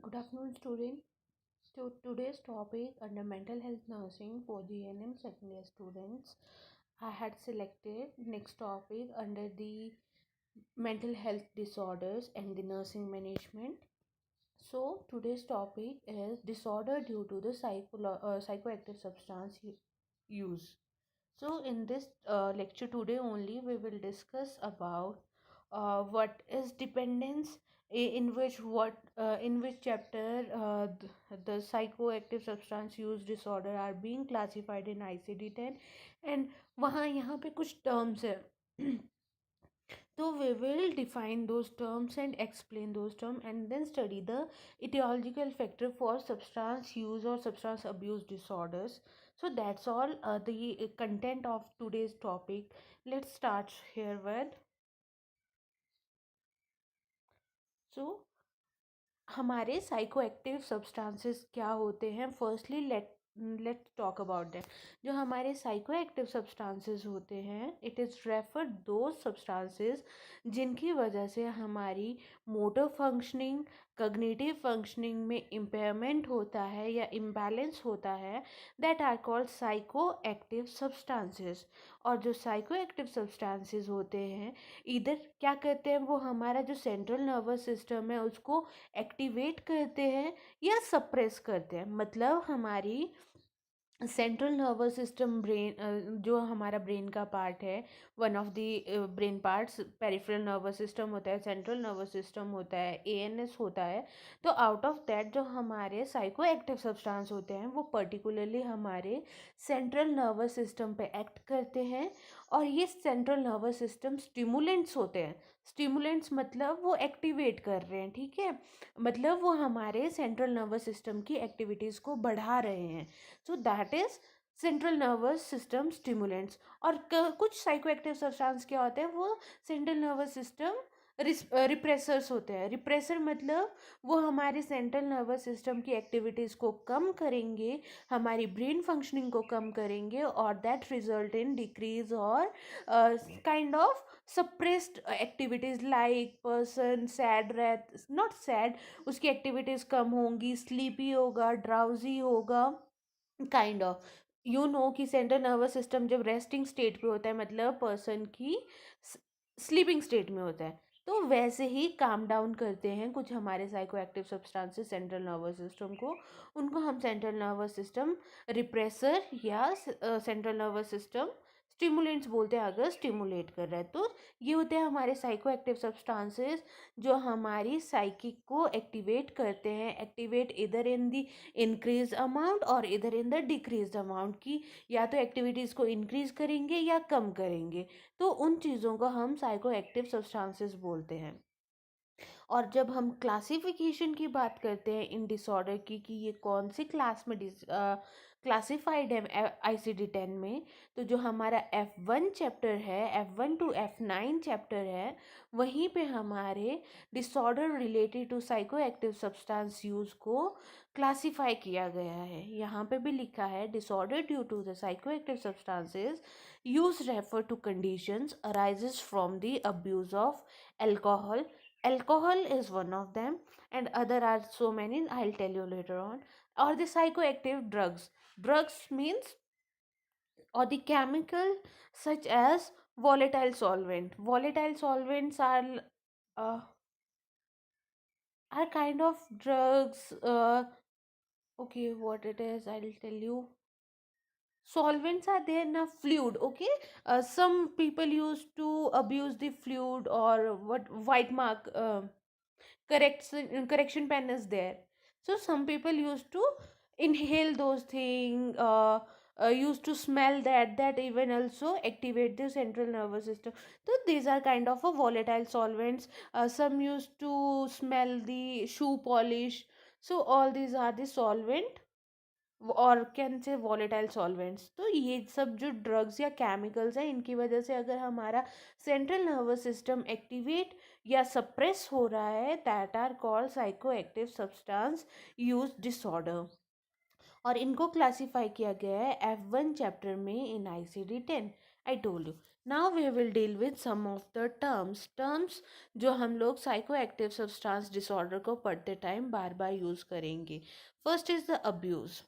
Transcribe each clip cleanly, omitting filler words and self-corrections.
Good afternoon, student. So today's topic under mental health nursing for GNM second year students. I had selected next topic under the mental health disorders and the nursing management. So today's topic is disorder due to the psychoactive substance use. So in this lecture today only we will discuss about what is dependence, in which chapter the psychoactive substance use disorder are being classified in ICD-10, and वहाँ यहाँ पे कुछ terms है. So we will define those terms and explain those terms and then study the etiological factor for substance use or substance abuse disorders. So that's all the content of today's topic. Let's start here with. So हमारे psychoactive substances क्या होते हैं. Firstly let's talk about that. जो हमारे psychoactive substances होते हैं, it is refer to substances जिनकी वजह से हमारी मोटर फंक्शनिंग, कग्निटिव फंक्शनिंग में इम्पेयरमेंट होता है या इम्बैलेंस होता है, that are called psychoactive substances. और जो साइकोएक्टिव सब्सटेंसेस होते हैं, इधर क्या करते हैं, वो हमारा जो सेंट्रल नर्वस सिस्टम है उसको एक्टिवेट करते हैं या सप्रेस करते हैं. मतलब हमारी सेंट्रल नर्वस सिस्टम, ब्रेन, जो हमारा ब्रेन का पार्ट है, one of the brain parts peripheral nervous system होता है, सेंट्रल नर्वस सिस्टम होता है, एएनएस होता है. तो आउट ऑफ दैट जो हमारे साइको एक्टिव सब्सटेंस होते हैं वो पर्टिकुलरली हमारे सेंट्रल नर्वस सिस्टम पे एक्ट करते हैं. और ये सेंट्रल नर्वस सिस्टम स्टिमुलेंट्स होते हैं. स्टिमुलेंट्स मतलब वो एक्टिवेट कर रहे हैं, ठीक है, मतलब वो हमारे सेंट्रल नर्वस सिस्टम की एक्टिविटीज़ को बढ़ा रहे हैं. So that is central nervous system stimulants. और कुछ साइकोएक्टिव सब्सटेंस क्या होते हैं, वो सेंट्रल नर्वस सिस्टम रिप्रेसर्स होते हैं. रिप्रेसर मतलब वो हमारे सेंट्रल नर्वस सिस्टम की एक्टिविटीज़ को कम करेंगे, हमारी ब्रेन फंक्शनिंग को कम करेंगे, और दैट रिजल्ट इन डिक्रीज और kind of suppressed activities like person sad रहत नॉट सैड, उसकी एक्टिविटीज़ कम होंगी, स्लीपी होगा, ड्राउजी होगा, काइंड ऑफ. यू नो कि सेंट्रल नर्वस सिस्टम जब रेस्टिंग स्टेट पे होता है मतलब पर्सन की स्लीपिंग स्टेट में होता है, तो वैसे ही काम डाउन करते हैं कुछ हमारे psycho active substances central nervous system को. उनको हम सेंट्रल नर्वस सिस्टम रिप्रेसर या सेंट्रल नर्वस सिस्टम स्टिमुलेंट्स बोलते हैं अगर स्टिमुलेट कर रहा है. तो ये होते हैं हमारे साइको एक्टिव सब्सटेंसेस जो हमारी साइकिक को एक्टिवेट करते हैं. एक्टिवेट इधर इन दी इंक्रीज अमाउंट और इधर इन द डिक्रीज अमाउंट की, या तो एक्टिविटीज़ को इंक्रीज करेंगे या कम करेंगे. तो उन चीज़ों को हम साइको एक्टिव सब्सटेंसेस बोलते हैं. और जब हम क्लासिफिकेशन की बात करते हैं इन डिसऑर्डर की कि ये कौन सी क्लास में क्लासिफाइड है ICD-10 में, तो जो हमारा F1 चैप्टर है, F1 to F9 चैप्टर है, वहीं पे हमारे disorder related to psycho active substance use को क्लासिफाई किया गया है. यहाँ पे भी लिखा है disorder due to the psycho active substances use refer to conditions arises from the abuse of alcohol. Alcohol is one of them, and other are so many, I'll tell you later on. Or the psychoactive drugs. Drugs means, or the chemical such as volatile solvent. Volatile solvents uh, are kind of drugs. Okay, what it is, I'll tell you. Solvents are there in a fluid, okay. Some people used to abuse the fluid, or what white mark correction pen is there. So some people used to inhale those things, used to smell that even also activate the central nervous system. So these are kind of a volatile solvents. Some used to smell the shoe polish. So all these are the solvent, और can से volatile solvents. तो ये सब जो drugs या chemicals हैं, इनकी वजह से अगर हमारा सेंट्रल नर्वस सिस्टम एक्टिवेट या सप्रेस हो रहा है, that are called psycho active substance use disorder. और इनको क्लासीफाई किया गया है F1 चैप्टर में in ICD-10. I told you. Now we will deal with some of the terms जो हम लोग साइको एक्टिव सब्सटेंस डिसऑर्डर को पढ़ते टाइम बार बार यूज़ करेंगे. First is the abuse.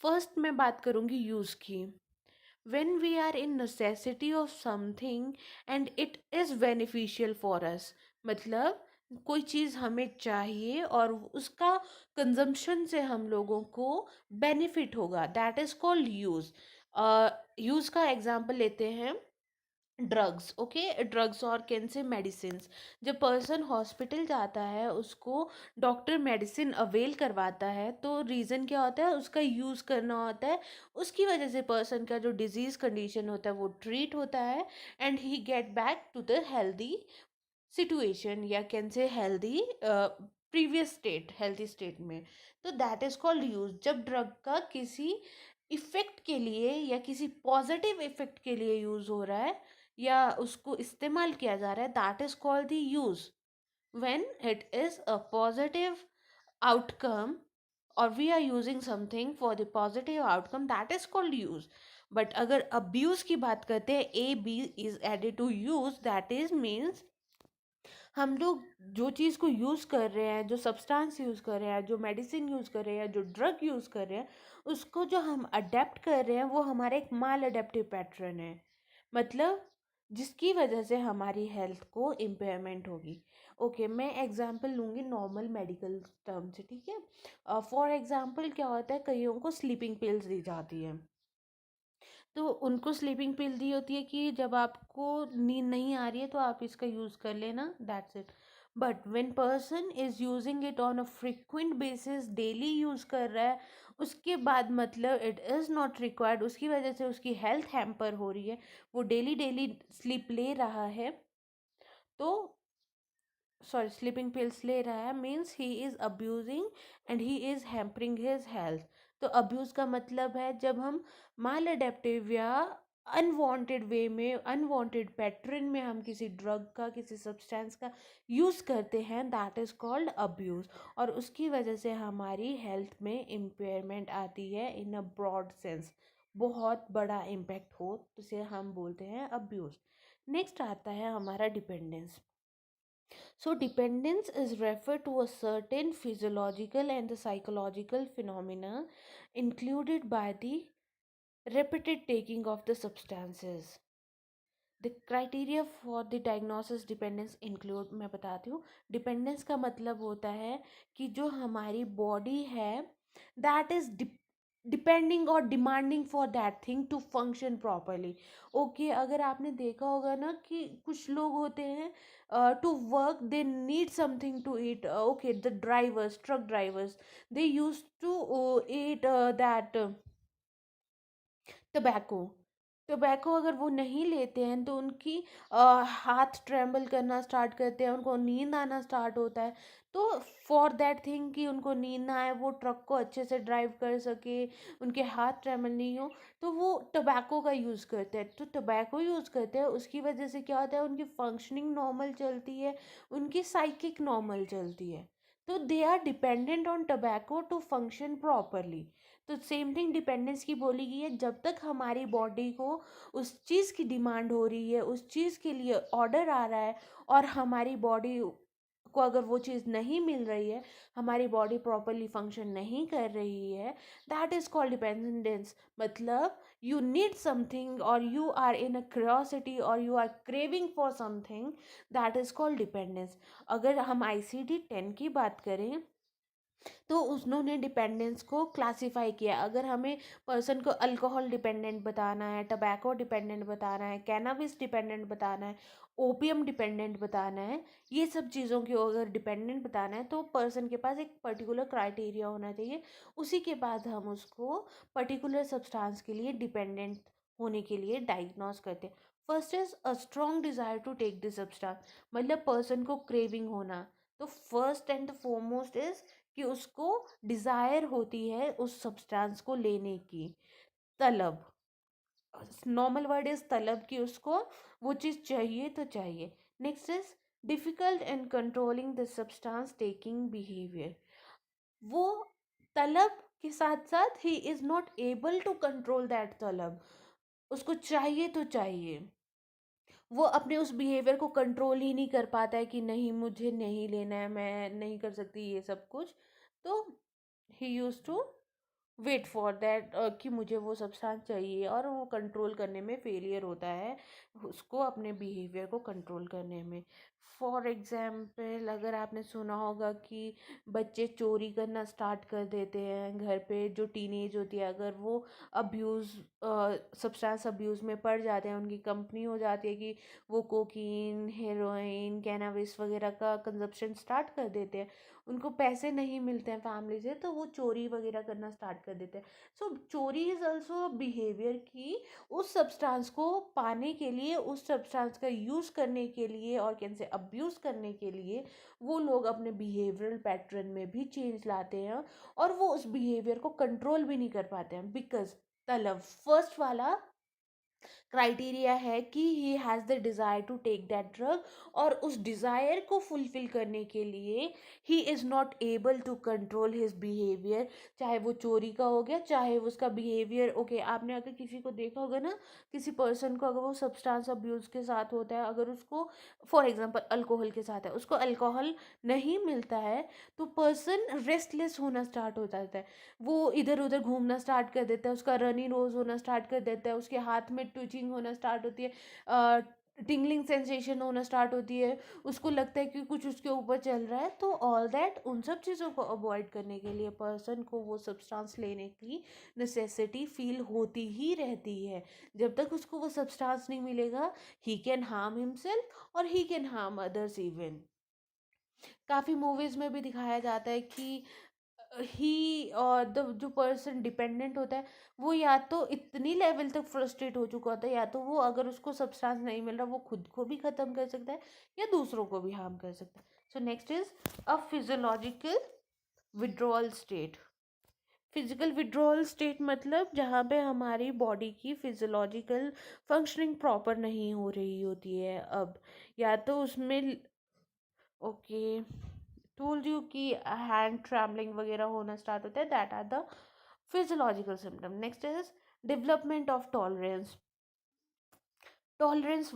First मैं बात करूँगी यूज़ की. when we are in necessity of something and it is beneficial for us, मतलब कोई चीज़ हमें चाहिए और उसका कंजम्पशन से हम लोगों को बेनिफिट होगा, that is called use. Use का एग्जांपल लेते हैं ड्रग्स. ओके, ड्रग्स और कैन से मेडिसिन. जब पर्सन हॉस्पिटल जाता है उसको डॉक्टर मेडिसिन अवेल करवाता है तो रीज़न क्या होता है, उसका यूज़ करना होता है. उसकी वजह से पर्सन का जो डिजीज़ कंडीशन होता है वो ट्रीट होता है and he get back to the healthy situation या can say healthy previous state, healthy state में. तो दैट इज़ कॉल्ड यूज. जब ड्रग का किसी इफ़ेक्ट के लिए या किसी पॉजिटिव इफ़ेक्ट के लिए यूज़ हो रहा है या उसको इस्तेमाल किया जा रहा है, that is called the use. When it is a positive outcome or we are using something for the positive outcome, that is called use. but अगर abuse की बात करते हैं, a b is added to use, that is means हम लोग जो चीज़ को use कर रहे हैं, जो सब्सटेंस यूज़ कर रहे हैं, जो मेडिसिन यूज़ कर रहे हैं, जो ड्रग यूज़ कर रहे हैं, उसको जो हम अडेप्ट कर रहे हैं वो हमारा एक माल अडेप्टिव पैटर्न है. मतलब जिसकी वजह से हमारी हेल्थ को इम्पेयरमेंट होगी. ओके, मैं एग्जांपल लूँगी नॉर्मल मेडिकल टर्म से, ठीक है. फॉर एग्जांपल क्या होता है, कईयों को स्लीपिंग पिल्स दी जाती है. तो उनको स्लीपिंग पिल दी होती है कि जब आपको नींद नहीं आ रही है तो आप इसका यूज़ कर लेना, that's it. But when person is using it on a frequent basis, daily use कर रहा है, उसके बाद मतलब इट इज़ नॉट रिक्वायर्ड, उसकी वजह से उसकी हेल्थ हैम्पर हो रही है, वो डेली डेली स्लीप ले रहा है, तो सॉरी स्लीपिंग पिल्स ले रहा है, means he is abusing and he is hampering his health. तो अब्यूज़ का मतलब है जब हम माल अडेप्टिव या अनवांटेड वे में, अनवांटेड पैटर्न में हम किसी ड्रग का, किसी सब्सटेंस का यूज़ करते हैं, दैट इज़ कॉल्ड अब्यूज़. और उसकी वजह से हमारी हेल्थ में इम्पेयरमेंट आती है इन अ ब्रॉड सेंस, बहुत बड़ा इम्पैक्ट हो तो उसे हम बोलते हैं अब्यूज़. नेक्स्ट आता है हमारा dependence. So, dependence is referred to a certain physiological and the psychological phenomena included by the repeated taking of the substances. The criteria for the diagnosis dependence include, मैं बताती हूँ. डिपेंडेंस का मतलब होता है कि जो हमारी बॉडी है दैट इज डिपेंडिंग और demanding for that thing to function properly. Okay, अगर आपने देखा होगा ना कि कुछ लोग होते हैं to work they need something to eat. Okay, the drivers, truck drivers, they use to eat that tobacco. Tobacco अगर वो नहीं लेते हैं तो उनकी हाथ ट्रेम्बल करना स्टार्ट करते हैं, उनको नींद आना स्टार्ट होता है. तो फॉर दैट थिंग कि उनको नींद ना आए, वो ट्रक को अच्छे से ड्राइव कर सके, उनके हाथ ट्रेमल नहीं हो, तो वो टबैको का यूज़ करते हैं. तो टबैको यूज़ करते हैं, उसकी वजह से क्या होता है, उनकी फंक्शनिंग नॉर्मल चलती है, उनकी साइकिक नॉर्मल चलती है. तो they are dependent on tobacco to function properly. तो सेम थिंग डिपेंडेंस की बोली गई है, जब तक हमारी बॉडी को उस चीज़ की डिमांड हो रही है, उस चीज़ के लिए ऑर्डर आ रहा है और हमारी बॉडी को अगर वो चीज़ नहीं मिल रही है, हमारी बॉडी प्रॉपरली फंक्शन नहीं कर रही है, दैट इज़ कॉल्ड डिपेंडेंस. मतलब यू नीड समथिंग और you are in a curiosity और you are craving for something, that is called dependence. अगर हम ICD-10 की बात करें तो उन्होंने डिपेंडेंस को क्लासिफाई किया. अगर हमें पर्सन को अल्कोहल डिपेंडेंट बताना है, टबैको डिपेंडेंट बताना है, कैनाबिस डिपेंडेंट बताना है, ओपियम डिपेंडेंट बताना है, ये सब चीज़ों की अगर डिपेंडेंट बताना है तो पर्सन के पास एक पर्टिकुलर क्राइटेरिया होना चाहिए. उसी के बाद हम उसको पर्टिकुलर सब्सटेंस के लिए डिपेंडेंट होने के लिए डायग्नोस करते हैं. First is a strong desire to take this substance, मतलब पर्सन को क्रेविंग होना. तो फर्स्ट एंड फॉरमोस्ट इज कि उसको डिज़ायर होती है उस सब्सटेंस को लेने की, तलब. नॉर्मल वर्ड इज तलब, कि उसको वो चीज़ चाहिए तो चाहिए. Next is difficult in controlling the substance taking behaviour. वो तलब के साथ साथ ही is not able to control that तलब, उसको चाहिए तो चाहिए. वो अपने उस बिहेवियर को कंट्रोल ही नहीं कर पाता है कि नहीं मुझे नहीं लेना है, मैं नहीं कर सकती ये सब कुछ। तो he used to wait for that कि मुझे वो सब्सटेंस चाहिए, और वो कंट्रोल करने में फेलियर होता है उसको अपने बिहेवियर को कंट्रोल करने में। फॉर एग्जाम्पल, अगर आपने सुना होगा कि बच्चे चोरी करना स्टार्ट कर देते हैं घर पे, जो टीनेज होती है, अगर वो अब्यूज़ सब्सटेंस अब्यूज़ में पड़ जाते हैं, उनकी कंपनी हो जाती है कि वो कोकीन, हेरोइन, कैनाबिस वगैरह का कंजप्शन स्टार्ट कर देते हैं, उनको पैसे नहीं मिलते हैं फैमिली से, तो वो चोरी वगैरह करना स्टार्ट कर देते हैं। सो चोरी इज़ ऑल्सो बिहेवियर की उस सब्सटेंस को पाने के लिए, उस सब्सटेंस का यूज़ करने के लिए और कैन से अब्यूज़ करने के लिए वो लोग अपने बिहेवियरल पैटर्न में भी चेंज लाते हैं, और वो उस बिहेवियर को कंट्रोल भी नहीं कर पाते हैं बिकॉज तलब फर्स्ट वाला क्राइटेरिया है कि he has the desire to take that drug, और उस डिज़ायर को फुलफ़िल करने के लिए he is not able to control his behaviour, चाहे वो चोरी का हो गया, चाहे उसका बिहेवियर। ओके, आपने अगर किसी को देखा होगा ना, किसी पर्सन को अगर वो सब्सटेंस अब्यूज़ के साथ होता है, अगर उसको फॉर एग्जांपल अल्कोहल के साथ है, उसको अल्कोहल नहीं मिलता है तो पर्सन रेस्टलेस होना स्टार्ट हो जाता है, वो इधर उधर घूमना स्टार्ट कर देता है, उसका रनी नोज होना स्टार्ट कर देता है, उसके हाथ में ट्विचिंग होना स्टार्ट होती है, टिंगलिंग सेंसेशन होना स्टार्ट होती है, उसको लगता है कि कुछ उसके ऊपर चल रहा है। तो ऑल दैट, उन सब चीज़ों को अवॉइड करने के लिए पर्सन को वो सब्सटेंस लेने की नेसेसिटी फील होती ही रहती है। जब तक उसको वो सब्सटेंस नहीं मिलेगा, ही कैन हार्म हिमसेल्फ और he can harm others even. काफ़ी मूवीज़ में भी दिखाया जाता है कि ही और द जो पर्सन डिपेंडेंट होता है, वो या तो इतनी लेवल तक फ्रस्ट्रेट हो चुका होता है, या तो वो अगर उसको सब्सटेंस नहीं मिल रहा, वो खुद को भी ख़त्म कर सकता है या दूसरों को भी हार्म कर सकता है। So next is a physiological withdrawal state. Physical withdrawal state मतलब जहाँ पे हमारी बॉडी की फिजियोलॉजिकल फंक्शनिंग प्रॉपर नहीं हो रही होती है। अब या तो उसमें ओके टोल्ड यू कि हैंड ट्रैवलिंग वगैरह होना स्टार्ट होता है, that are the physiological symptom. Next is development of tolerance. Tolerance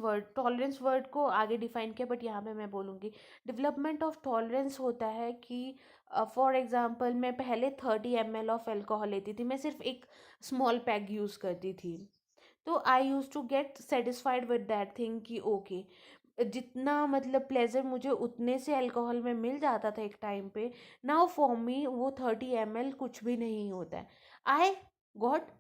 word को आगे डिफाइन किया, बट यहाँ पे मैं बोलूँगी डेवलपमेंट ऑफ टॉलरेंस होता है कि फॉर एग्जांपल मैं पहले 30 ml ऑफ अल्कोहल लेती थी, मैं सिर्फ एक स्मॉल पैग यूज़ करती थी, तो I used to get satisfied with that thing कि ओके, जितना मतलब प्लेजर मुझे उतने से अल्कोहल में मिल जाता था एक टाइम पे, नाउ फॉर मी वो 30 ml कुछ भी नहीं होता है। आई गॉट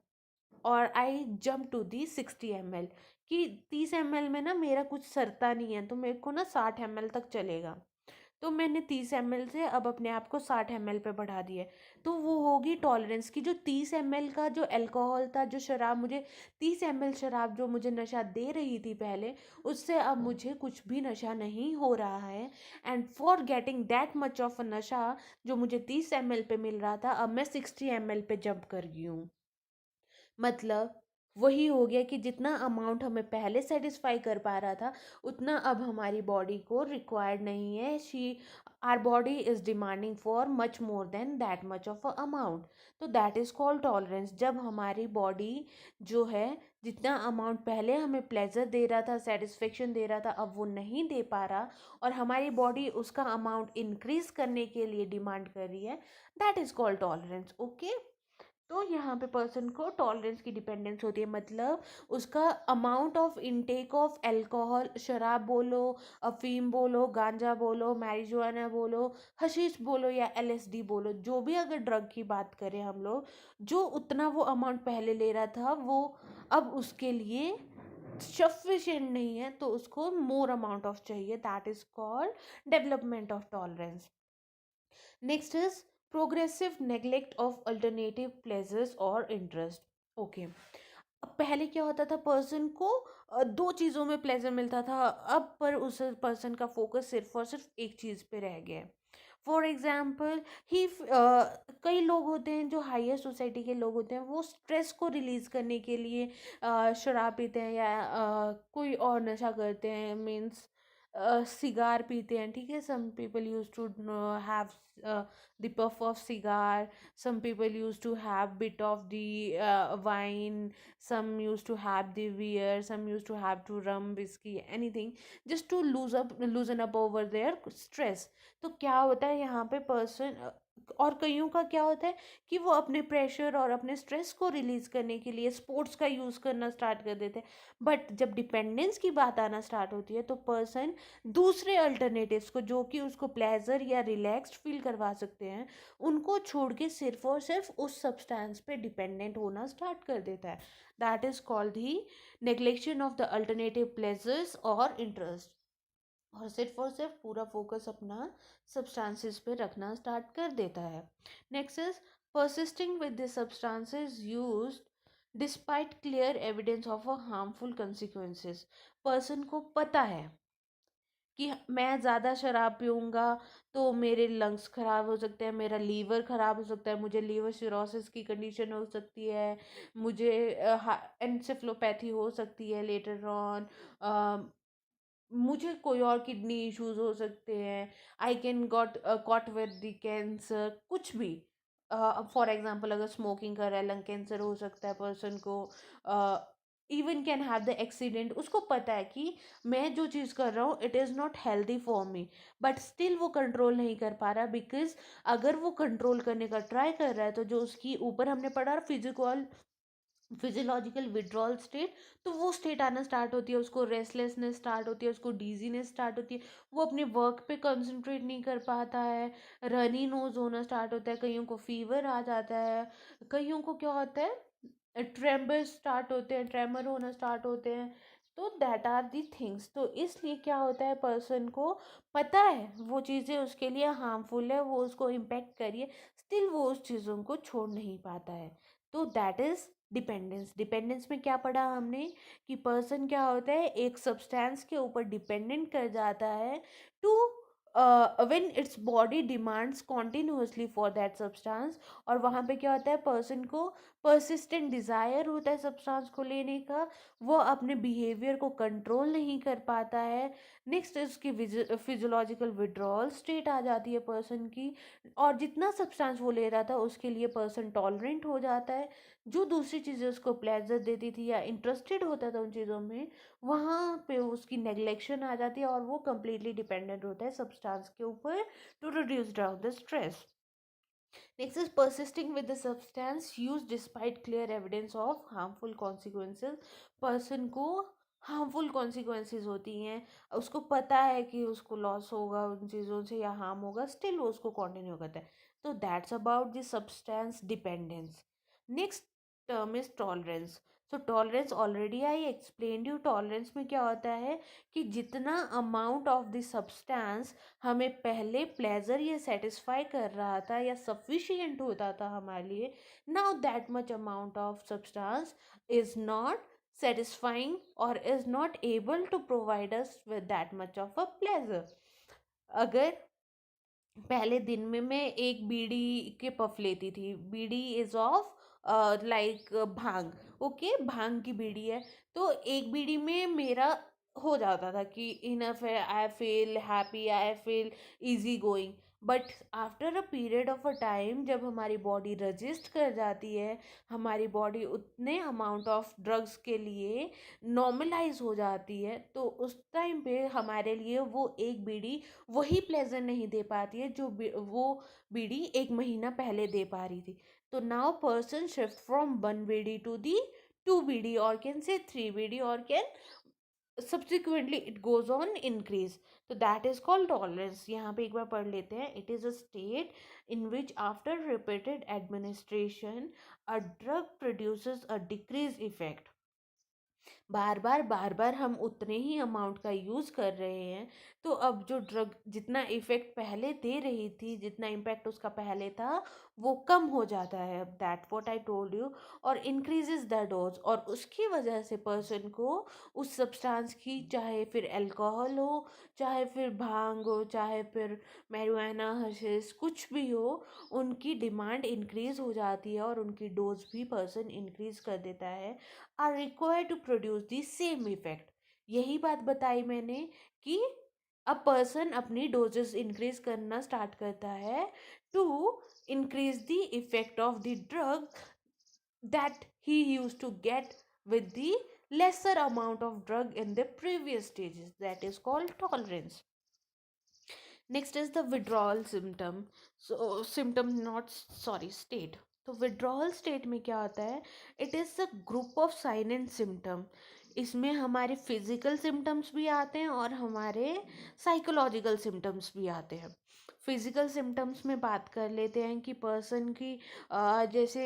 और I jump to the 60 ml, कि 30 ml में ना मेरा कुछ सरता नहीं है, तो मेरे को ना 60 ml तक चलेगा। तो मैंने 30 ml से अब अपने आप को 60 ml पे बढ़ा दिया है। तो वो होगी टॉलरेंस की, जो 30 ml का जो अल्कोहल था, जो शराब मुझे 30 ml शराब जो मुझे नशा दे रही थी पहले, उससे अब मुझे कुछ भी नशा नहीं हो रहा है। And for getting that much of a नशा जो मुझे 30 ml पे मिल रहा था, अब मैं 60 ml पे जंप कर गई हूँ। मतलब वही हो गया कि जितना अमाउंट हमें पहले सेटिस्फाई कर पा रहा था, उतना अब हमारी बॉडी को रिक्वायर्ड नहीं है। She our body is demanding for much more than that much of a amount. तो दैट इज कॉल्ड टॉलरेंस। जब हमारी बॉडी जो है, जितना अमाउंट पहले हमें प्लेजर दे रहा था, सेटिस्फेक्शन दे रहा था, अब वो नहीं दे पा रहा, और हमारी बॉडी उसका अमाउंट इंक्रीज करने के लिए डिमांड कर रही है, that is called tolerance. Okay, तो यहाँ पे पर्सन को टॉलरेंस की डिपेंडेंस होती है, मतलब उसका amount of intake of alcohol, शराब बोलो, अफीम बोलो, गांजा बोलो, मैरिजुआना बोलो, हशीश बोलो या एलएसडी बोलो, जो भी अगर ड्रग की बात करें हम लोग, जो उतना वो अमाउंट पहले ले रहा था, वो अब उसके लिए सफिशिएंट नहीं है, तो उसको मोर अमाउंट ऑफ चाहिए, that is called development of tolerance. Next is progressive neglect of alternative pleasures और इंटरेस्ट। ओके, अब पहले क्या होता था, पर्सन को दो चीज़ों में प्लेजर मिलता था, अब पर उस पर्सन का फोकस सिर्फ और सिर्फ एक चीज़ पे रह गया है। फॉर एग्जाम्पल ही कई लोग होते हैं जो हायर सोसाइटी के लोग होते हैं, वो स्ट्रेस को रिलीज़ करने के लिए शराब पीते हैं या कोई और नशा करते हैं, मीन्स सिगार पीते हैं, ठीक है, some people use to have the puff of cigar, some people used to have bit of the wine, some used to have the beer, some used to have to rum, whiskey, anything, just to loosen up over their stress. तो क्या होता है यहाँ पे person, और कईयों का क्या होता है कि वो अपने प्रेशर और अपने स्ट्रेस को रिलीज करने के लिए स्पोर्ट्स का यूज़ करना स्टार्ट कर देते हैं। बट जब डिपेंडेंस की बात आना स्टार्ट होती है तो पर्सन दूसरे अल्टरनेटिव्स को, जो कि उसको प्लेजर या रिलैक्स्ड फील करवा सकते हैं, उनको छोड़ के सिर्फ और सिर्फ उस सब्सटेंस पे डिपेंडेंट होना स्टार्ट कर देता है। That is called the neglection of the alternative pleasures और इंटरेस्ट, और सिर्फ पूरा फोकस अपना सब्सटेंसेस पे रखना स्टार्ट कर देता है। Next is persisting with the substances used despite clear evidence of a harmful consequences. Person को पता है कि मैं ज़्यादा शराब पीऊँगा तो मेरे लंग्स ख़राब हो सकते हैं, मेरा लीवर ख़राब हो सकता है, मुझे लीवर सिरोसिस की कंडीशन हो सकती है, मुझे एनसेफलोपैथी हो सकती है लेटर ऑन, मुझे कोई और किडनी इश्यूज हो सकते हैं, I can got caught with the cancer, कुछ भी। फॉर एग्जांपल अगर स्मोकिंग कर रहा है, लंग कैंसर हो सकता है पर्सन को, even can have the accident. उसको पता है कि मैं जो चीज़ कर रहा हूँ it is not healthy for me, but still वो कंट्रोल नहीं कर पा रहा, बिकॉज अगर वो कंट्रोल करने का ट्राई कर रहा है तो जो उसकी ऊपर हमने पढ़ा फिजियोलॉजिकल विड्रॉल स्टेट, तो वो स्टेट आना स्टार्ट होती है, उसको रेस्टलेसनेस स्टार्ट होती है, उसको डीजीनेस स्टार्ट होती है, वो अपने वर्क पे कंसंट्रेट नहीं कर पाता है, रनी नोज होना स्टार्ट होता है, कईयों को फीवर आ जाता है, कईयों को क्या होता है ट्रेम्बर स्टार्ट होते हैं, ट्रेमर होना स्टार्ट होते हैं। तो दैट आर दी थिंग्स। तो इसलिए क्या होता है, पर्सन को पता है वो चीज़ें उसके लिए हार्मफुल है, वो उसको इम्पेक्ट करिए, स्टिल वो उस चीज़ों को छोड़ नहीं पाता है। तो दैट इज डिपेंडेंस। डिपेंडेंस में क्या पढ़ा हमने कि पर्सन क्या होता है, एक सब्सटेंस के ऊपर डिपेंडेंट कर जाता है to when its body demands continuously for that substance. और वहाँ पे क्या होता है, पर्सन को परसिस्टेंट डिज़ायर होता है सब्सटेंस को लेने का, वो अपने बिहेवियर को कंट्रोल नहीं कर पाता है। नेक्स्ट इसकी फिजियोलॉजिकल विड्रॉल स्टेट आ जाती है पर्सन की, और जितना सब्सटेंस वो ले रहा था उसके लिए पर्सन टॉलरेंट हो जाता है। जो दूसरी चीज़ें उसको प्लेजर देती थी या इंटरेस्टेड होता था उन चीज़ों में, वहाँ पे उसकी नेग्लेक्शन आ जाती है और वो कम्प्लीटली डिपेंडेंट होता है सब्सटेंस के ऊपर to reduce down the stress. Next is persisting with the substance used despite clear evidence of harmful consequences. Person को हार्मफुल कॉन्सिक्वेंसेज होती हैं, उसको पता है कि उसको लॉस होगा उन चीज़ों से या हार्म होगा, स्टिल वो उसको कंटिन्यू करता है। तो that's about the substance dependence. Next term is tolerance. So tolerance already I explain you. Tolerance में क्या होता है कि जितना अमाउंट ऑफ द सब्सटेंस हमें पहले प्लेजर या सेटिस्फाई कर रहा था या सफिशिएंट होता था हमारे लिए, now that much amount of substance is not satisfying or is not able to provide us with that much of a pleasure. अगर पहले दिन में मैं एक बीड़ी के पफ लेती थी, bidi is of like bhang, okay, bhang की बीड़ी है, तो एक बीड़ी में मेरा हो जाता था कि इनफ है, I feel happy, I feel easy going. But after a period of a time जब हमारी बॉडी रजिस्ट कर जाती है, हमारी बॉडी उतने अमाउंट ऑफ ड्रग्स के लिए नॉर्मलाइज हो जाती है, तो उस टाइम पे हमारे लिए वो एक बीड़ी वही प्लेजर नहीं दे पाती है जो वो बीड़ी एक महीना पहले दे पा रही थी। तो now person shift from one bidi to the two bidi और कैन से थ्री बीडी और can subsequently it goes on increase. तो that is called tolerance। यहाँ पे एक बार पढ़ लेते हैं। it is a state in which after repeated administration a drug produces a decreased effect। बार बार हम उतने ही अमाउंट का यूज़ कर रहे हैं, तो अब जो ड्रग जितना इफ़ेक्ट पहले दे रही थी, जितना इम्पैक्ट उसका पहले था, वो कम हो जाता है। That what I told you. और इंक्रीजेज द डोज, और उसकी वजह से पर्सन को उस सब्सटेंस की, चाहे फिर अल्कोहल हो, चाहे फिर भांग हो, चाहे फिर मैरिजुआना, हशीश, कुछ भी हो, उनकी डिमांड इंक्रीज हो जाती है और उनकी डोज भी पर्सन इंक्रीज कर देता है, are required to produce the same effect. यही बात बताई मैंने कि अब पर्सन अपनी डोजेस इंक्रीज करना स्टार्ट करता है to increase the effect of the drug that he used to get with the lesser amount of drug in the previous stages. That is called tolerance. Next is the withdrawal symptom. So symptom not sorry state. तो withdrawal state में क्या होता है? It is a group of sign and symptom. इसमें हमारे physical symptoms भी आते हैं और हमारे साइकोलॉजिकल सिम्टम्स भी आते हैं. फिजिकल सिम्टम्स में बात कर लेते हैं कि पर्सन की जैसे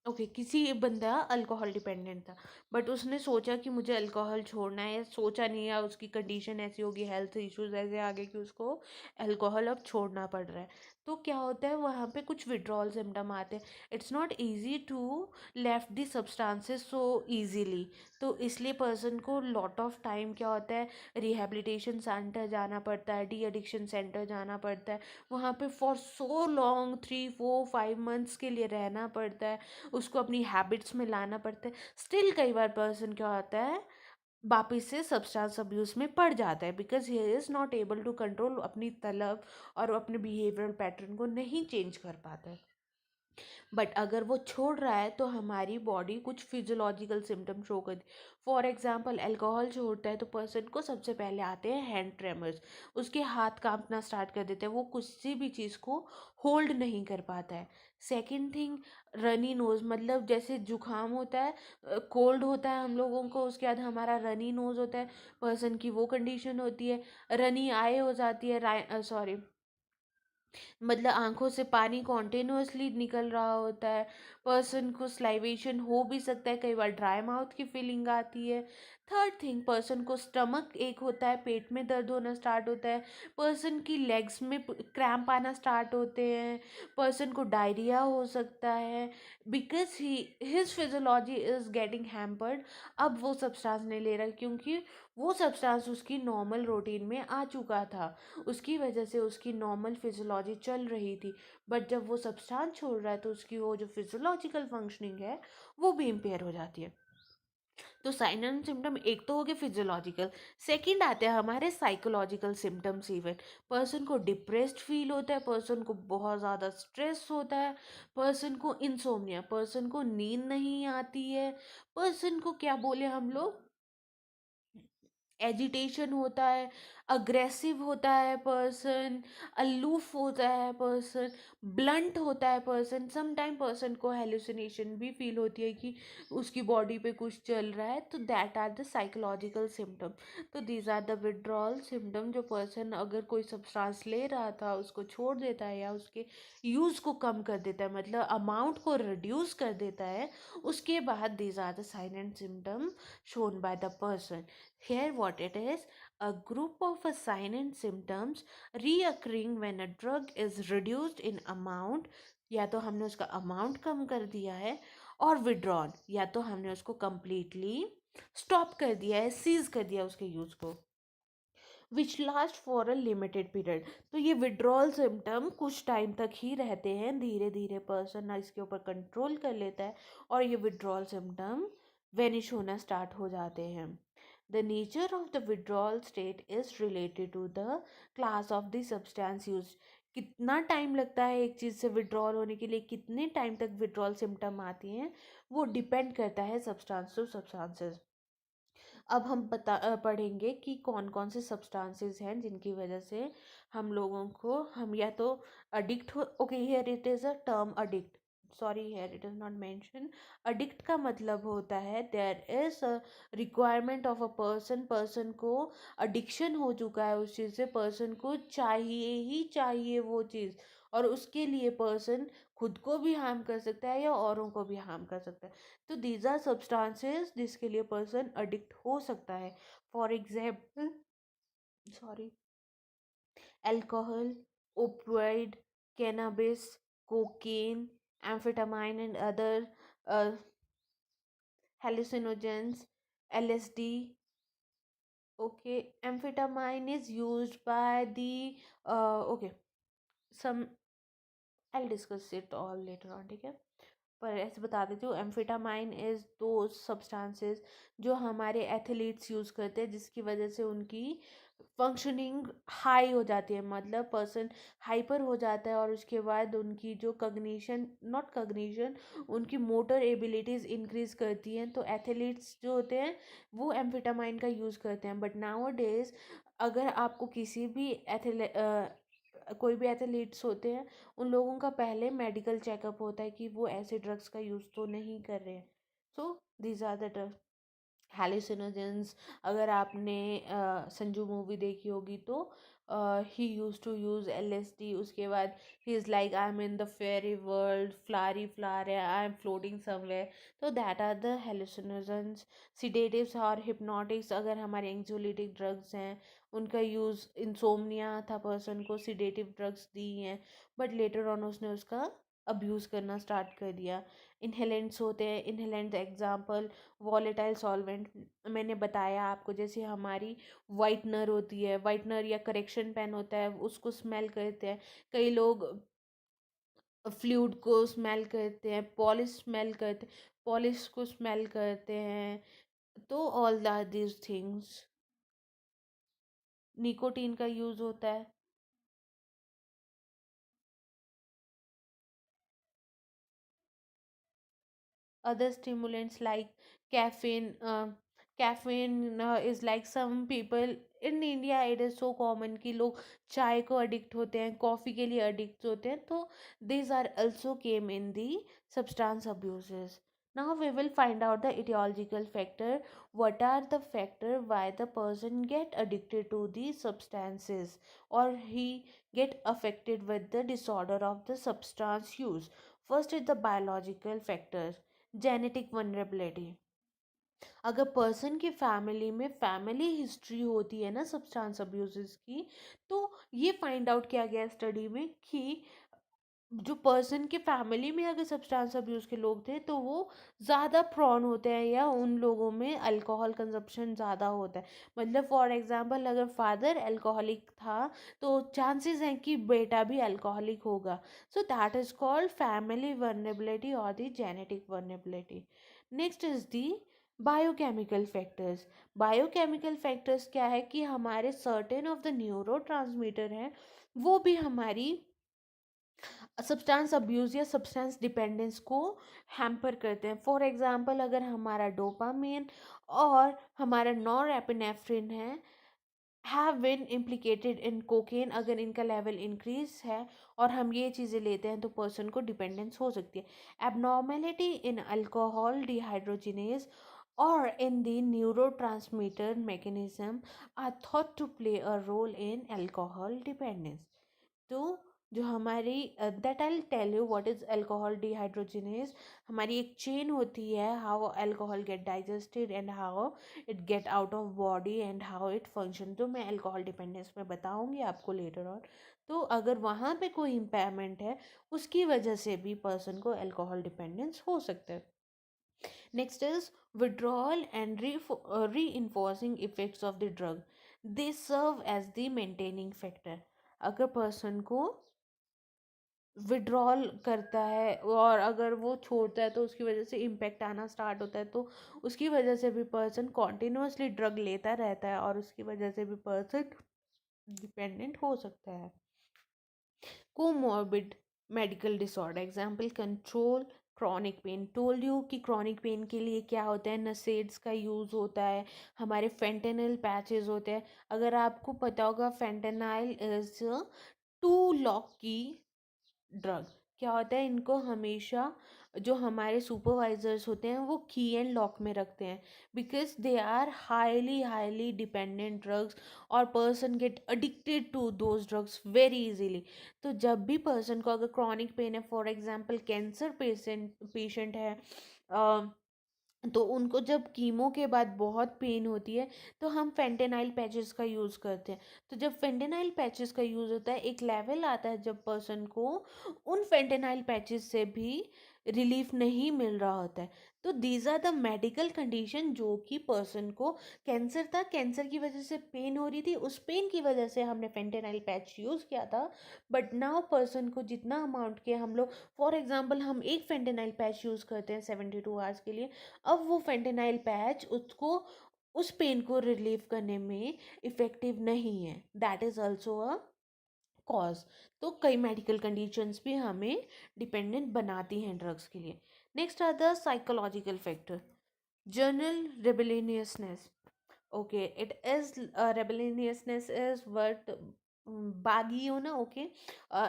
ओके किसी बंदा अल्कोहल डिपेंडेंट था, बट उसने सोचा कि मुझे अल्कोहल छोड़ना है, सोचा नहीं, या उसकी कंडीशन ऐसी होगी, हेल्थ इश्यूज ऐसे आ गए कि उसको अल्कोहल अब छोड़ना पड़ रहा है. तो क्या होता है वहाँ पे कुछ विड्रॉल सिम्टम आते हैं. It's not easy to left the substances so easily. तो इसलिए पर्सन को लॉट ऑफ टाइम क्या होता है, रिहेबिलिटेशन सेंटर जाना पड़ता है, डी एडिक्शन सेंटर जाना पड़ता है, वहाँ पे फॉर सो लॉन्ग 3 4 5 मंथ्स के लिए रहना पड़ता है, उसको अपनी हैबिट्स में लाना पड़ता है. स्टिल कई बार पर्सन क्या होता है वापिस से सब्सटेंस अब्यूज में पड़ जाता है, because he is not able to control अपनी तलब और अपने बिहेवियरल पैटर्न को नहीं चेंज कर पाता है. बट अगर वो छोड़ रहा है तो हमारी बॉडी कुछ फिजियोलॉजिकल सिम्टम शो करती है. फॉर एग्जांपल अल्कोहल छोड़ता है तो पर्सन को सबसे पहले आते हैं हैंड ट्रेमर्स, उसके हाथ कांपना स्टार्ट कर देते हैं, वो किसी भी चीज़ को होल्ड नहीं कर पाता है. सेकेंड थिंग, रनी नोज, मतलब जैसे जुकाम होता है, कोल्ड होता है हम लोगों को, उसके बाद हमारा रनी नोज होता है, पर्सन की वो कंडीशन होती है. रनी आई हो जाती है, सॉरी, मतलब आंखों से पानी कॉन्टिन्यूसली निकल रहा होता है. पर्सन को स्लाइवेशन हो भी सकता है, कई बार ड्राई माउथ की फीलिंग आती है. थर्ड थिंग, पर्सन को स्टमक एक होता है, पेट में दर्द होना स्टार्ट होता है, पर्सन की लेग्स में क्रैम्प आना स्टार्ट होते हैं, पर्सन को डायरिया हो सकता है, because he his physiology is getting hampered. अब वो सब्सटेंस नहीं ले रहा क्योंकि वो सब्सटेंस उसकी नॉर्मल रूटीन में आ चुका था, उसकी वजह से उसकी नॉर्मल फिजियोलॉजी चल रही थी. बट जब वो सब्सटेंस छोड़ रहा है तो उसकी वो जो फिजियोलॉजिकल फंक्शनिंग है वो भी इम्पेयर हो जाती है. तो साइन एंड सिम्टम एक तो हो गए फिजियोलॉजिकल. सेकंड आते हैं हमारे साइकोलॉजिकल सिम्टम्स. इवन पर्सन को डिप्रेस्ड फील होता है, पर्सन को बहुत ज़्यादा स्ट्रेस होता है, पर्सन को इंसोम्निया, पर्सन को नींद नहीं आती है, पर्सन को क्या बोले हम लोग, एजिटेशन होता है, अग्रेसिव होता है पर्सन, अलूफ होता है पर्सन, ब्लंट होता है पर्सन. सम टाइम पर्सन को हेलुसिनेशन भी फील होती है कि उसकी बॉडी पे कुछ चल रहा है. तो that are the psychological symptom. तो these are the withdrawal symptom. जो पर्सन अगर कोई सब्सटेंस ले रहा था उसको छोड़ देता है या उसके यूज़ को कम कर देता है, मतलब अमाउंट को रिड्यूस कर देता है, उसके बाद these are the sign and symptom shown by the person. Here, what it is, a group of a sign and symptoms reoccurring when a drug is reduced in amount, या तो हमने उसका अमाउंट कम कर दिया है, और विड्रॉन, या तो हमने उसको completely स्टॉप कर दिया है, सीज कर दिया उसके यूज़ को, which last for a limited period. तो ये विड्रॉल सिम्टम कुछ टाइम तक ही रहते हैं, धीरे धीरे पर्सन इसके ऊपर कंट्रोल कर लेता है और ये विड्रॉल सिम्टम वेनिश होना स्टार्ट हो जाते हैं. The nature of the withdrawal state is related to the class of the substance used. कितना टाइम लगता है एक चीज़ से विड्रॉल होने के लिए, कितने टाइम तक विड्रॉल सिम्टम आती हैं, वो डिपेंड करता है सब्सटेंस टू सब्सटेंसेस. अब हम पढ़ेंगे कि कौन कौन से सब्सटेंसेस हैं जिनकी वजह से हम लोगों को, हम या तो अडिक्ट हो. Okay, here it is a term addict, sorry here it is not mention. Addict का मतलब होता है there is a requirement of a person, person को अडिक्शन हो चुका है उस चीज़ से, पर्सन को चाहिए ही चाहिए वो चीज़, और उसके लिए पर्सन खुद को भी हार्म कर सकता है या औरों को भी हार्म कर सकता है. तो दीज आर सब्सटेंसेस जिसके लिए पर्सन अडिक्ट हो सकता है. For example, sorry, alcohol, opioid, cannabis, cocaine, amphetamine and other hallucinogens, LSD. Okay, amphetamine is used by the okay, some, I'll discuss it all later on. ठीक है. पर ऐसे बता देती हूँ, एम्फेटामाइन इज़ दो सब्सटेंसेस जो हमारे एथलीट्स यूज़ करते हैं, जिसकी वजह से उनकी फंक्शनिंग हाई हो जाती है, मतलब पर्सन हाइपर हो जाता है, और उसके बाद उनकी जो कग्निशन, नॉट कग्निशन, उनकी मोटर एबिलिटीज़ इंक्रीज करती हैं। तो एथलीट्स जो होते हैं वो एम्फेटामाइन का यूज़ करते हैं। बट नाउ डेज अगर आपको किसी भी कोई भी एथलीट्स होते हैं, उन लोगों का पहले मेडिकल चेकअप होता है कि वो ऐसे ड्रग्स का यूज़ तो नहीं कर रहे हैं। So these are the drugs. Hallucinogens, अगर आपने संजू मूवी देखी होगी तो he used to use LSD, उसके बाद he is like I am in the fairy world, फ्लारी फ्लार है, आई एम फ्लोटिंग समवेयर। तो that are the hallucinogens. Sedatives और हिप्नोटिक्स, अगर हमारे एंग्जोलिटिक ड्रग्स हैं, उनका यूज़, इंसोम्निया था पर्सन को, सिडेटिव ड्रग्स दी हैं, बट लेटर ऑन उसने उसका अब्यूज़ करना स्टार्ट कर दिया। इनहेलेंट्स होते हैं, इनहेलेंट एग्जाम्पल वॉलेटाइल सॉल्वेंट, मैंने बताया आपको, जैसे हमारी वाइटनर होती है, वाइटनर या करेक्शन पेन होता है, उसको स्मेल करते हैं कई लोग, फ्लूइड को स्मेल करते हैं, पॉलिश स्मेल करते, पॉलिश को स्मेल करते हैं। तो all the this things. Nicotine का यूज़ होता है। Other stimulants like caffeine. Caffeine is like, some people in India it is so common कि लोग चाय को अडिक्ट होते हैं, कॉफ़ी के लिए अडिक्ट होते हैं, तो these are also came in the substance abuses. Now we will find out the etiological factor. What are the factor why the person get addicted to these substances, or he get affected with the disorder of the substance use? First is the biological factors. Genetic vulnerability, अगर person की family में family history होती है ना substance abuses की, तो ये find out किया गया स्टडी में कि जो पर्सन के फैमिली में अगर सब्सटेंस अब्यूज़ के लोग थे तो वो ज़्यादा प्रॉन होते हैं, या उन लोगों में अल्कोहल कंजप्शन ज़्यादा होता है। मतलब फॉर एग्जांपल अगर फादर अल्कोहलिक था तो चांसेस हैं कि बेटा भी अल्कोहलिक होगा। So that is called family vulnerability और the genetic vulnerability. Next is the biochemical factors. Biochemical factors क्या है कि हमारे सर्टेन ऑफ द न्यूरो हैं, वो भी हमारी सब्सटेंस अब्यूज़ या सब्सटेंस डिपेंडेंस को हैम्पर करते हैं। फॉर एग्जांपल अगर हमारा डोपामिन और हमारा norepinephrine have been implicated in cocaine, अगर इनका लेवल इंक्रीज है और हम ये चीज़ें लेते हैं तो पर्सन को डिपेंडेंस हो सकती है। Abnormality in alcohol dehydrogenase or in the neurotransmitter mechanism are thought to play a role in alcohol dependence. तो जो हमारी that I tell you what is alcohol dehydrogenase. हमारी एक चेन होती है, how alcohol get digested and how it get out of body and how it function, तो मैं alcohol dependence में बताऊंगी आपको लेटर ऑन। तो अगर वहाँ पे कोई इम्पेयरमेंट है उसकी वजह से भी पर्सन को अल्कोहल डिपेंडेंस हो सकता है। Next is withdrawal and reinforcing effects of the drug. They serve as the maintaining factor. अगर पर्सन को विड्रॉल करता है और अगर वो छोड़ता है तो उसकी वजह से इम्पेक्ट आना स्टार्ट होता है, तो उसकी वजह से भी पर्सन कॉन्टिन्यूसली ड्रग लेता रहता है और उसकी वजह से भी पर्सन डिपेंडेंट हो सकता है। Comorbid medical disorder example control chronic pain. Told you कि क्रॉनिक पेन के लिए क्या होता है, नसेड्स का यूज़ होता है, हमारे फेंटेनल पैचेस होते हैं। अगर आपको पता होगा फेंटेनाइल इज टू लॉक की ड्रग। क्या होता है, इनको हमेशा जो हमारे सुपरवाइजर्स होते हैं वो की एंड लॉक में रखते हैं, because they are highly highly dependent drugs और person get addicted to those drugs very easily. तो जब भी पर्सन को अगर क्रॉनिक पेन है, फॉर एग्जांपल कैंसर पेशेंट है, तो उनको जब कीमो के बाद बहुत पेन होती है तो हम फेंटेनाइल पैचेस का यूज़ करते हैं। तो जब फेंटेनाइल पैचेस का यूज़ होता है, एक लेवल आता है जब पर्सन को उन फेंटेनाइल पैचेस से भी रिलीफ नहीं मिल रहा होता है। तो these are the medical condition जो कि पर्सन को कैंसर था, कैंसर की वजह से पेन हो रही थी, उस पेन की वजह से हमने फेंटेनाइल पैच यूज़ किया था। बट नाउ पर्सन को जितना अमाउंट के हम लोग, फॉर एग्जांपल हम एक फेंटेनाइल पैच यूज़ करते हैं 72 आवर्स के लिए, अब वो फेंटेनाइल पैच उसको उस पेन को रिलीव करने में इफ़ेक्टिव नहीं है। That is also a cause. तो कई मेडिकल कंडीशंस भी हमें डिपेंडेंट बनाती हैं ड्रग्स के लिए। Next are the psychological factor. General rebelliousness. Okay, it is rebelliousness is what बागी हो ना। Okay,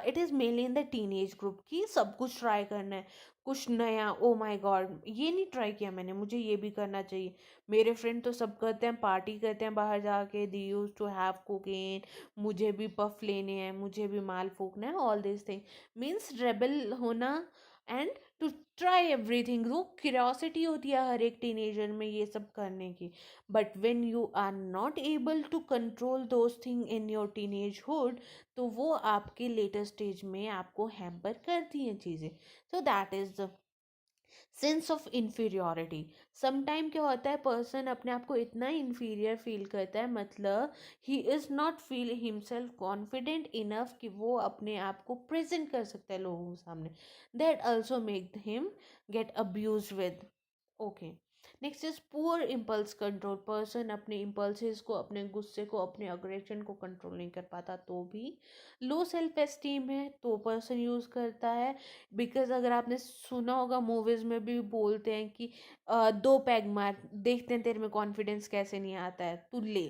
it is mainly in the teenage group की सब कुछ ट्राई करना है, कुछ नया। ओ माय गॉड, ये नहीं ट्राई किया मैंने, मुझे ये भी करना चाहिए। मेरे फ्रेंड तो सब करते हैं, पार्टी करते हैं बाहर जाके, दी यूज टू हैव कोकेन, मुझे भी पफ लेने हैं, मुझे भी माल फूकना है। All this thing means rebel होना एंड टू ट्राई एवरीथिंग। वो क्यूरियोसिटी होती है हर एक टीनेजर में ये सब करने की। But when you are not able to control those thing in your teenagehood, तो वो आपके लेटर स्टेज में आपको हैम्पर करती हैं चीज़ें। सो that is the sense of inferiority. Sometime क्या होता है, पर्सन अपने आप को इतना इन्फीरियर फील करता है, मतलब ही is not feel himself confident enough कि वो अपने आप को प्रेजेंट कर सकता है लोगों के सामने। That also make him get abuse with. Okay, next is poor impulse control. Person अपने इम्पल्सिस को, अपने गुस्से को, अपने अग्रेशन को कंट्रोल नहीं कर पाता, तो भी लो सेल्फ एस्टीम है तो पर्सन यूज़ करता है। बिकॉज अगर आपने सुना होगा, मूवीज़ में भी बोलते हैं कि 2 पैग मार, देखते हैं तेरे में कॉन्फिडेंस कैसे नहीं आता है, तू ले।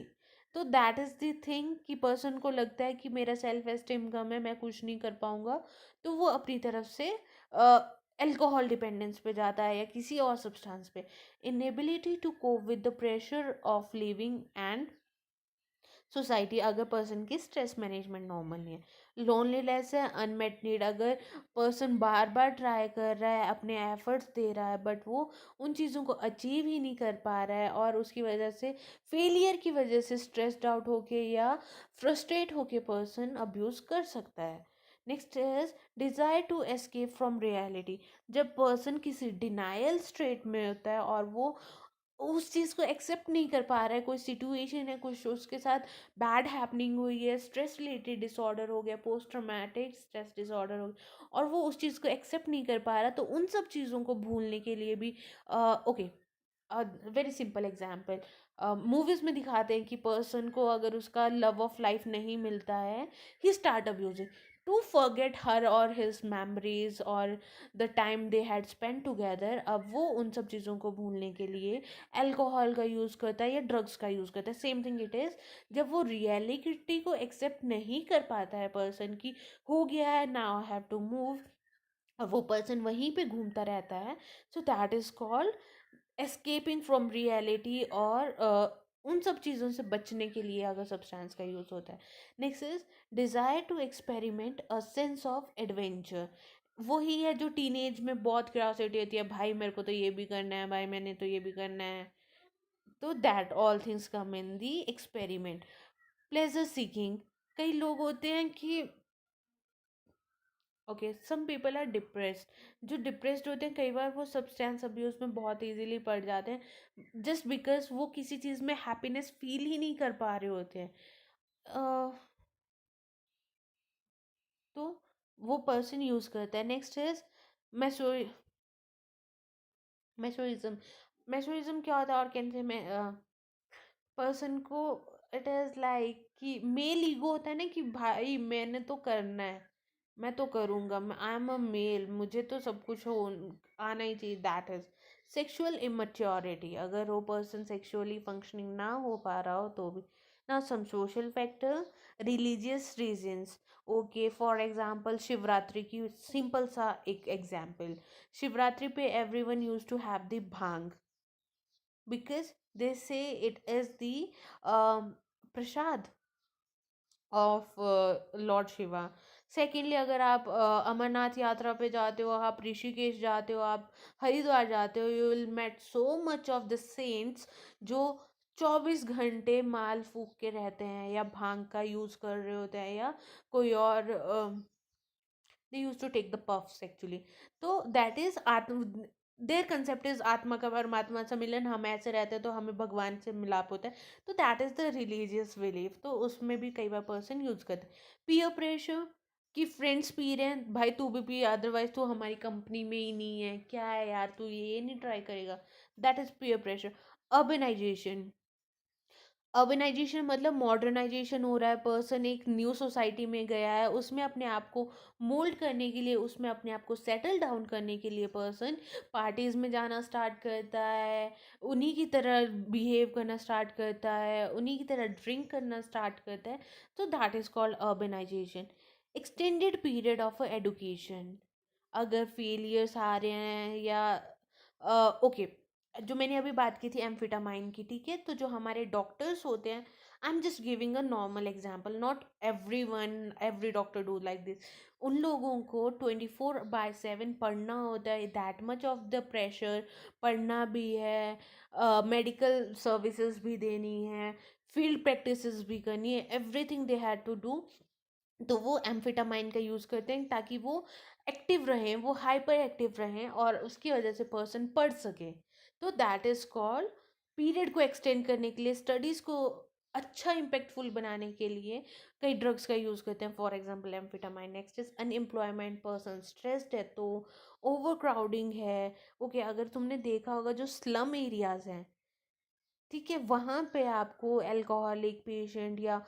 तो दैट इज़ द थिंग कि पर्सन को लगता है कि मेरा सेल्फ एस्टीम कम है, मैं कुछ नहीं कर पाऊँगा, तो वो अपनी तरफ से अल्कोहल डिपेंडेंस पे जाता है या किसी और सब्सटेंस पे। Inability to cope with the pressure of living and society. अगर पर्सन की स्ट्रेस मैनेजमेंट नॉर्मल नहीं है, लोनलीनेस है, अनमेट नीड। अगर पर्सन बार बार ट्राई कर रहा है, अपने एफर्ट्स दे रहा है, बट वो उन चीज़ों को अचीव ही नहीं कर पा रहा है, और उसकी वजह से, फेलियर की वजह से स्ट्रेस्ड आउट होके या फ्रस्ट्रेट होके पर्सन अब्यूज़ कर सकता है। Next is desire to escape from reality. जब पर्सन किसी डिनायल स्टेट में होता है और वो उस चीज़ को एक्सेप्ट नहीं कर पा रहा है, कोई सिचुएशन है, कुछ उसके साथ बैड हैपनिंग हुई है, स्ट्रेस रिलेटेड डिसऑर्डर हो गया, पोस्ट ट्रॉमेटिक स्ट्रेस डिसऑर्डर हो गया, और वो उस चीज़ को एक्सेप्ट नहीं कर पा रहा, तो उन सब चीज़ों को भूलने के लिए भी okay, very simple example, movies में दिखाते हैं कि पर्सन को अगर उसका लव ऑफ लाइफ नहीं मिलता है, he start abusing to forget her और हिज मेमोरीज और the time they had spend together. अब वो उन सब चीज़ों को भूलने के लिए अल्कोहल का यूज़ करता है या ड्रग्स का यूज़ करता है। सेम थिंग इट इज़, जब वो रियलिटी को एक्सेप्ट नहीं कर पाता है पर्सन की, हो गया है, नाउ हैव टू मूव, और वो पर्सन वहीं पे घूमता रहता है। सो that is called escaping from reality, और उन सब चीज़ों से बचने के लिए अगर सब्सटेंस का यूज़ होता है। Next is desire to experiment, a sense of adventure. वही है जो टीनेज में बहुत क्यूरियोसिटी होती है, भाई मेरे को तो ये भी करना है, भाई मैंने तो ये भी करना है। तो that all things come in the experiment. Pleasure seeking. कई लोग होते हैं कि okay, some people are depressed. जो डिप्रेस्ड होते हैं कई बार वो सब्सटेंस अब्यूज में बहुत इजीली पड़ जाते हैं, जस्ट बिकॉज वो किसी चीज़ में हैप्पीनेस फील ही नहीं कर पा रहे होते हैं। तो वो पर्सन यूज़ करता है। नेक्स्ट इज मैसो मैसोइज्म। मैसोइज्म क्या होता है, और कैसे में पर्सन को, इट इज़ लाइक कि मेल ईगो होता है ना, कि भाई मैंने तो करना है, मैं तो करूँगा, मैं आई एम अ मेल, मुझे तो सब कुछ हो आना ही चाहिए। That is sexual immaturity. अगर वो पर्सन सेक्सुअली फंक्शनिंग ना हो पा रहा हो तो भी। ना some social factor, religious reasons. Okay, for example Shivratri की सिंपल सा एक एग्जांपल, शिवरात्रि पे everyone use to have the bhang, because they say it is the prasad of Lord Shiva. Secondly, अगर आप अमरनाथ यात्रा पे जाते हो, आप ऋषिकेश जाते हो, आप हरिद्वार जाते हो, you will met so much of the saints जो 24 घंटे माल फूक के रहते हैं या भांग का यूज़ कर रहे होते हैं या कोई और they use to take the puffs actually. तो दैट इज आत्म, देयर कंसेप्ट इज आत्मा का परमात्मा से मिलन. हम ऐसे रहते हैं तो हमें भगवान से मिलाप होता है. तो that is the religious belief. तो उसमें भी कई बार पर्सन यूज करते हैं. पीयर प्रेशर, कि फ्रेंड्स पी रहे हैं, भाई तू भी पी, अदरवाइज तू हमारी कंपनी में ही नहीं है, क्या है यार तू ये नहीं ट्राई करेगा. That is peer pressure. Urbanisation, urbanisation मतलब मॉडर्नाइजेशन हो रहा है. पर्सन एक न्यू सोसाइटी में गया है, उसमें अपने आप को मोल्ड करने के लिए, उसमें अपने आप को सेटल डाउन करने के लिए पर्सन पार्टीज में जाना स्टार्ट करता है, उन्हीं की तरह बिहेव करना स्टार्ट करता है, उन्हीं की तरह ड्रिंक करना स्टार्ट करता है. तो that is called urbanisation. Extended period of education, अगर फेलियर्स आ रहे हैं या ओके, जो मैंने अभी बात की थी एम्फिटामाइन की, ठीक है, तो जो हमारे डॉक्टर्स होते हैं, I am just giving a normal example, not every one, every doctor do like this. उन लोगों को 24/7 पढ़ना होता है, that much of the pressure, पढ़ना भी है, मेडिकल सर्विसेज भी देनी है, फील्ड प्रैक्टिसेस भी करनी है, everything they had to do. तो वो एम्फिटामाइन का यूज़ करते हैं ताकि वो एक्टिव रहें, वो हाइपर एक्टिव रहें और उसकी वजह से पर्सन पढ़ सके. तो दैट इज़ कॉल्ड, पीरियड को एक्सटेंड करने के लिए, स्टडीज़ को अच्छा इम्पैक्टफुल बनाने के लिए कई ड्रग्स का यूज़ करते हैं. For example amphetamine. Next is unemployment, person stressed है तो, ओवर क्राउडिंग है. ओके, अगर तुमने देखा होगा जो स्लम एरियाज़ हैं, ठीक है, वहाँ पे आपको अल्कोहलिक पेशेंट या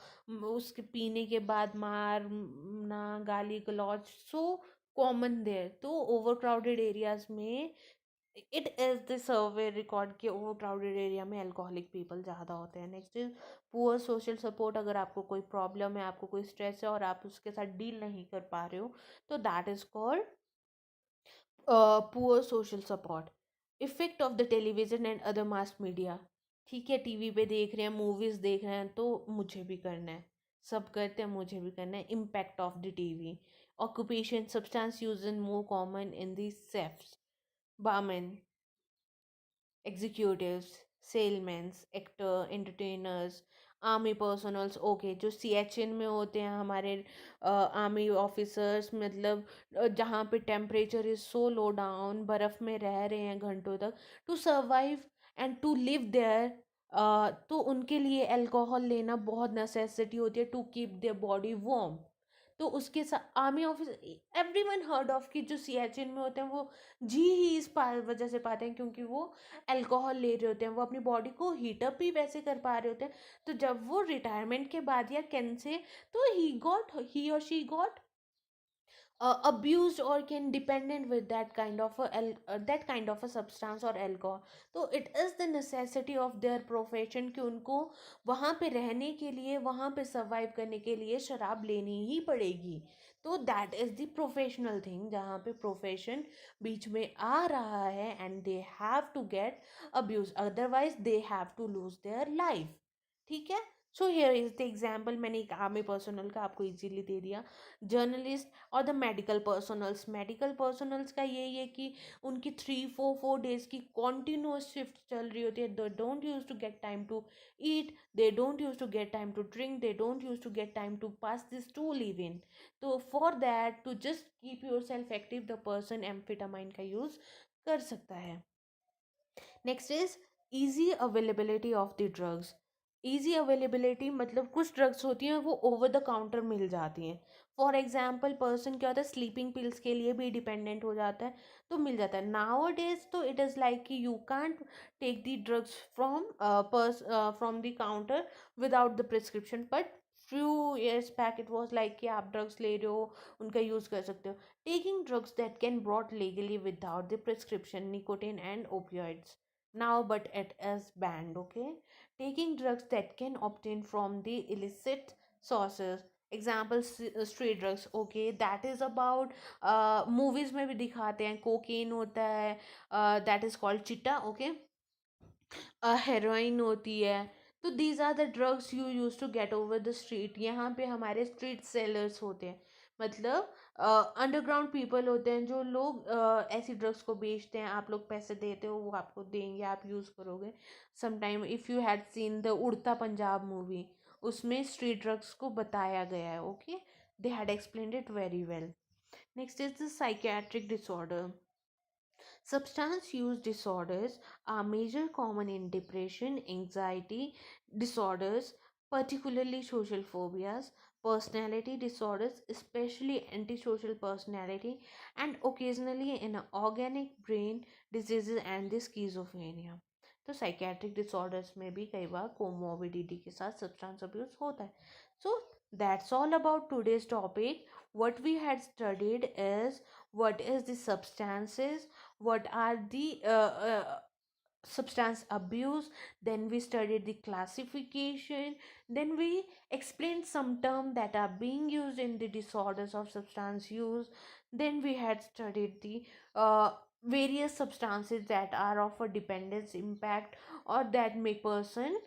उसके पीने के बाद मारना, गाली गलौज, सो कॉमन देयर. तो ओवर क्राउडेड एरियाज में it is the survey record के ओवर क्राउडेड एरिया में अल्कोहलिक पीपल ज़्यादा होते हैं. Next is poor social support. अगर आपको कोई प्रॉब्लम है, आपको कोई स्ट्रेस है और आप उसके साथ डील नहीं कर पा रहे हो, तो that is called poor social support. Effect of the television and other mass media, ठीक है, टीवी पे देख रहे हैं, मूवीज देख रहे हैं, तो मुझे भी करना है, सब करते हैं, मुझे भी करना है. Impact of the TV. Occupation, substance use in more common in the chefs, barman, executives, salesmen, actor, entertainers, army personnels. Okay, जो सीएचएन में होते हैं हमारे आर्मी ऑफिसर्स, मतलब जहाँ पे temperature is so low down, बर्फ़ में रह रहे हैं घंटों तक, to survive and to live there, तो उनके लिए अल्कोहल लेना बहुत नेसेसिटी होती है to keep their body warm. तो उसके साथ army office, everyone heard of, कि जो सीएचएन में होते हैं वो जी ही इस वजह से पाते हैं क्योंकि वो अल्कोहल ले रहे होते हैं, वो अपनी बॉडी को हीटअप भी वैसे कर पा रहे होते हैं. तो जब वो रिटायरमेंट के बाद या कैन से, तो ही और she got abused or can dependent with that kind of a substance or alcohol. तो it is the necessity of their profession कि उनको वहाँ पे रहने के लिए, वहाँ पे survive करने के लिए शराब लेनी ही पड़ेगी. तो that is the professional thing जहाँ पे profession बीच में आ रहा है and they have to get abused, otherwise they have to lose their life. ठीक है. So here is the example, मैंने एक आर्मी पर्सनल का आपको इजीली दे दिया. जर्नलिस्ट और the medical personnels. Medical personnels का यही है कि उनकी 3-4 डेज की कॉन्टिन्यूस शिफ्ट चल रही होती है. They don't use to get time to eat, they don't use to get time to drink, they don't use to get time to pass this to live in. तो for that, to just keep yourself active, the person amphetamine का use कर सकता है. Next is easy availability of the drugs. Easy availability मतलब कुछ drugs होती हैं वो ओवर द काउंटर मिल जाती हैं. फॉर एग्जाम्पल, पर्सन क्या होता है, स्लीपिंग पिल्स के लिए भी डिपेंडेंट हो जाता है, तो मिल जाता है. नाउ डेज तो इट इज़ लाइक कि you can't take the drugs from the counter without the prescription. But few years back it was like कि आप ड्रग्स ले रहे हो, उनका यूज़ कर सकते हो. Taking drugs that can brought legally without the prescription, nicotine and opioids now, but it is banned. Okay, taking drugs that can obtain from the illicit sources. Example, street drugs. Okay, that is about movies में भी दिखाते हैं, cocaine होता है, that is called chitta. Okay, heroin होती है. तो these are the drugs you use to get over the street. यहाँ पे हमारे स्ट्रीट सेलर्स होते हैं, मतलब अंडरग्राउंड पीपल होते हैं, जो लोग ऐसी ड्रग्स को बेचते हैं. आप लोग पैसे देते हो, वो आपको देंगे, आप यूज़ करोगे. Sometime if you had seen the उड़ता पंजाब मूवी, उसमें स्ट्रीट ड्रग्स को बताया गया है. Okay, they had explained it very well. Next is the psychiatric disorder. Substance use disorders are major common in depression, anxiety disorders, particularly social phobias, personality disorders, especially antisocial personality, and occasionally in organic brain diseases and the schizophrenia. तो psychiatric disorders में भी कई बार comorbidity के साथ substance abuse होता है. सो that's all about today's topic. What we had studied is what is the substances, what are the substance abuse, then we studied the classification, then we explained some terms that are being used in the disorders of substance use, then we had studied the various substances that are of a dependence impact or that make person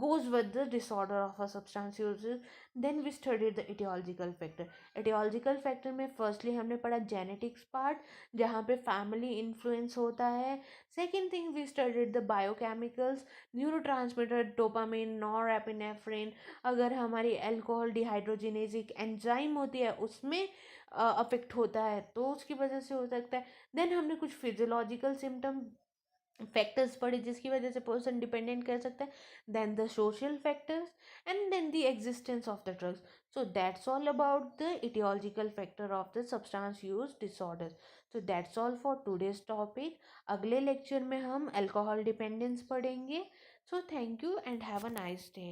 goes with the disorder of a substance uses. Then we studied the etiological factor. etiological factor में firstly हमने पढ़ा genetics part जहाँ पे family influence होता है. Second thing we studied the biochemicals, neurotransmitter dopamine, norepinephrine. अगर हमारी alcohol dehydrogenase एक एंजाइम होती है उसमें अफेक्ट होता है तो उसकी वजह से हो सकता है. देन हमने कुछ फिजियोलॉजिकल सिम्टम फैक्टर्स पढ़े जिसकी वजह से पर्सन डिपेंडेंट कर सकता है. Then the social factors and then the existence of the drugs. So that's all about the etiological factor of the substance use disorder. So that's all for today's topic. अगले lecture में हम alcohol dependence पढ़ेंगे. So thank you and have a nice day.